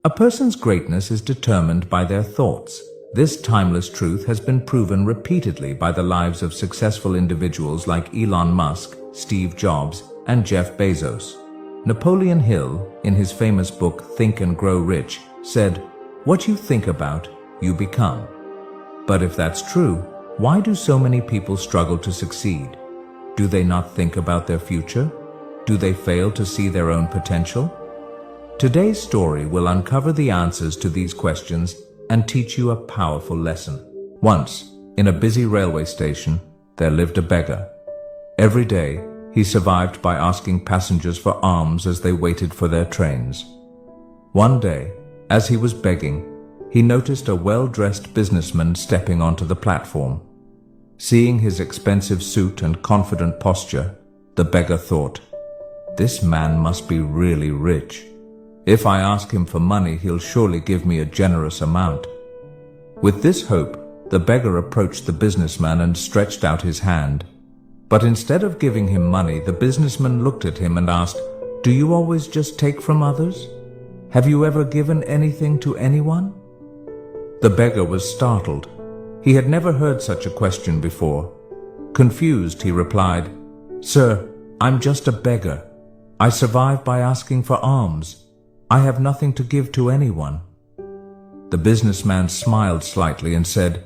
A person's greatness is determined by their thoughts. This timeless truth has been proven repeatedly by the lives of successful individuals like Elon Musk, Steve Jobs, and Jeff Bezos. Napoleon Hill, in his famous book Think and Grow Rich, said, "What you think about, you become." But if that's true, why do so many people struggle to succeed? Do they not think about their future? Do they fail to see their own potential? Today's story will uncover the answers to these questions and teach you a powerful lesson. Once, in a busy railway station, there lived a beggar. Every day, he survived by asking passengers for alms as they waited for their trains. One day, as he was begging, he noticed a well-dressed businessman stepping onto the platform. Seeing his expensive suit and confident posture, the beggar thought, "This man must be really rich. If I ask him for money, he'll surely give me a generous amount." With this hope, the beggar approached the businessman and stretched out his hand. But instead of giving him money, the businessman looked at him and asked, "Do you always just take from others? Have you ever given anything to anyone?" The beggar was startled. He had never heard such a question before. Confused, he replied, "Sir, I'm just a beggar. I survive by asking for alms. I have nothing to give to anyone." The businessman smiled slightly and said,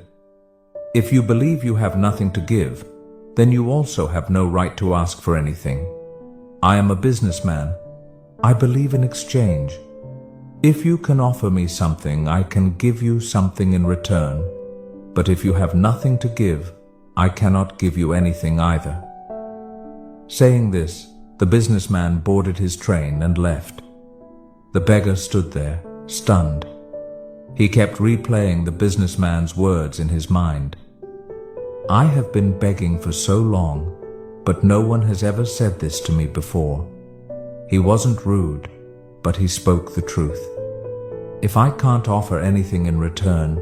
"If you believe you have nothing to give, then you also have no right to ask for anything. I am a businessman. I believe in exchange. If you can offer me something, I can give you something in return. But if you have nothing to give, I cannot give you anything either." Saying this, the businessman boarded his train and left. The beggar stood there, stunned. He kept replaying the businessman's words in his mind. "I have been begging for so long, but no one has ever said this to me before." He wasn't rude, but he spoke the truth. If I can't offer anything in return,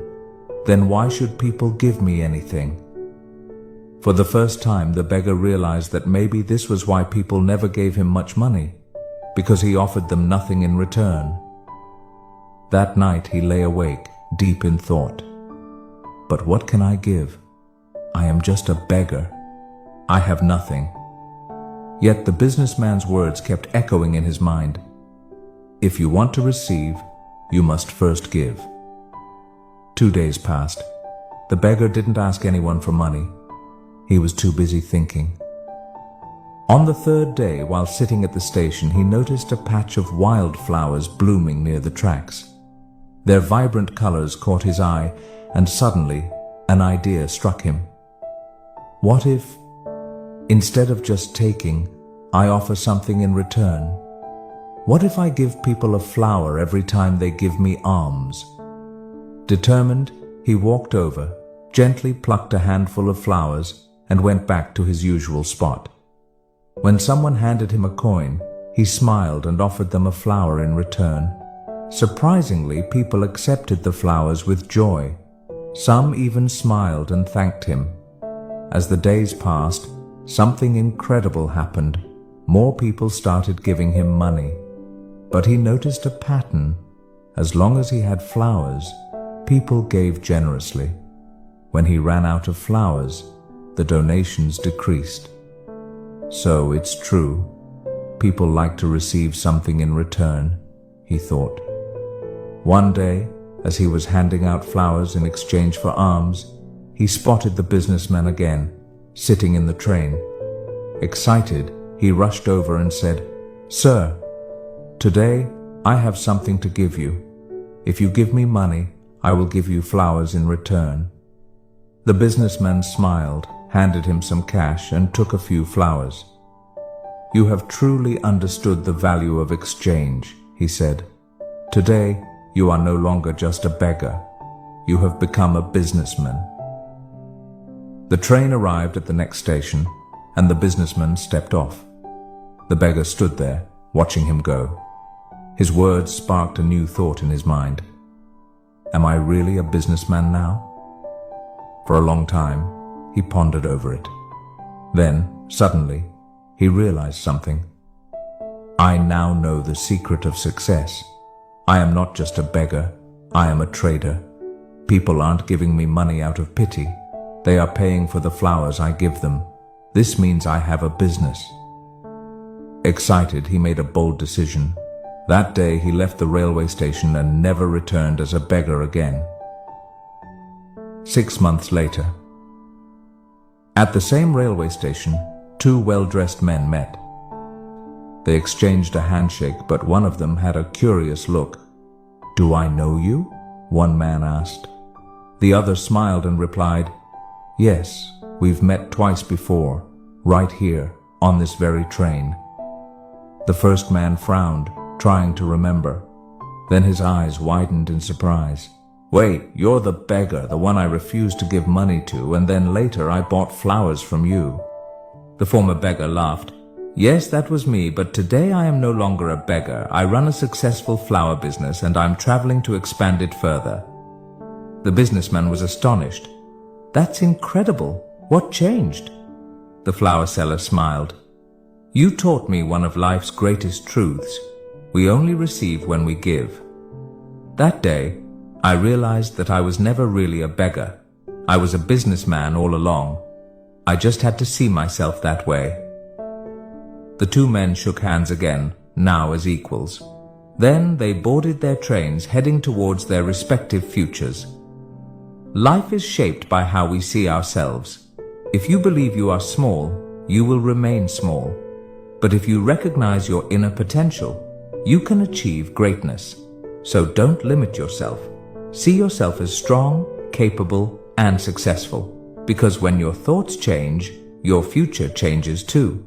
then why should people give me anything? For the first time, the beggar realized that maybe this was why people never gave him much money, because he offered them nothing in return. That night he lay awake, deep in thought. "But what can I give? I am just a beggar. I have nothing." Yet the businessman's words kept echoing in his mind. "If you want to receive, you must first give." 2 days passed. The beggar didn't ask anyone for money. He was too busy thinking. On the third day, while sitting at the station, he noticed a patch of wildflowers blooming near the tracks. Their vibrant colors caught his eye, and suddenly, an idea struck him. What if, instead of just taking, I offer something in return? What if I give people a flower every time they give me alms? Determined, he walked over, gently plucked a handful of flowers, and went back to his usual spot. When someone handed him a coin, he smiled and offered them a flower in return. Surprisingly, people accepted the flowers with joy. Some even smiled and thanked him. As the days passed, something incredible happened. More people started giving him money. But he noticed a pattern. As long as he had flowers, people gave generously. When he ran out of flowers, the donations decreased. So it's true. People like to receive something in return, he thought. One day, as he was handing out flowers in exchange for alms, he spotted the businessman again, sitting in the train. Excited, he rushed over and said, "Sir, today I have something to give you. If you give me money, I will give you flowers in return." The businessman smiled, handed him some cash, and took a few flowers. "You have truly understood the value of exchange," he said. "Today, you are no longer just a beggar. You have become a businessman." The train arrived at the next station, and the businessman stepped off. The beggar stood there, watching him go. His words sparked a new thought in his mind. Am I really a businessman now? For a long time, he pondered over it. Then, suddenly, he realized something. I now know the secret of success. I am not just a beggar, I am a trader. People aren't giving me money out of pity. They are paying for the flowers I give them. This means I have a business. Excited, he made a bold decision. That day he left the railway station and never returned as a beggar again. 6 months later. At the same railway station, two well-dressed men met. They exchanged a handshake, but one of them had a curious look. "Do I know you?" one man asked. The other smiled and replied, "Yes, we've met twice before, right here, on this very train." The first man frowned, trying to remember. Then his eyes widened in surprise. "Wait, you're the beggar, the one I refused to give money to, and then later I bought flowers from you." The former beggar laughed. "Yes, that was me, but today I am no longer a beggar. I run a successful flower business and I'm traveling to expand it further." The businessman was astonished. "That's incredible. What changed?" The flower seller smiled. "You taught me one of life's greatest truths. We only receive when we give." That day, I realized that I was never really a beggar. I was a businessman all along. I just had to see myself that way. The two men shook hands again, now as equals. Then they boarded their trains, heading towards their respective futures. Life is shaped by how we see ourselves. If you believe you are small, you will remain small. But if you recognize your inner potential, you can achieve greatness. So don't limit yourself. See yourself as strong, capable, and successful. Because when your thoughts change, your future changes too.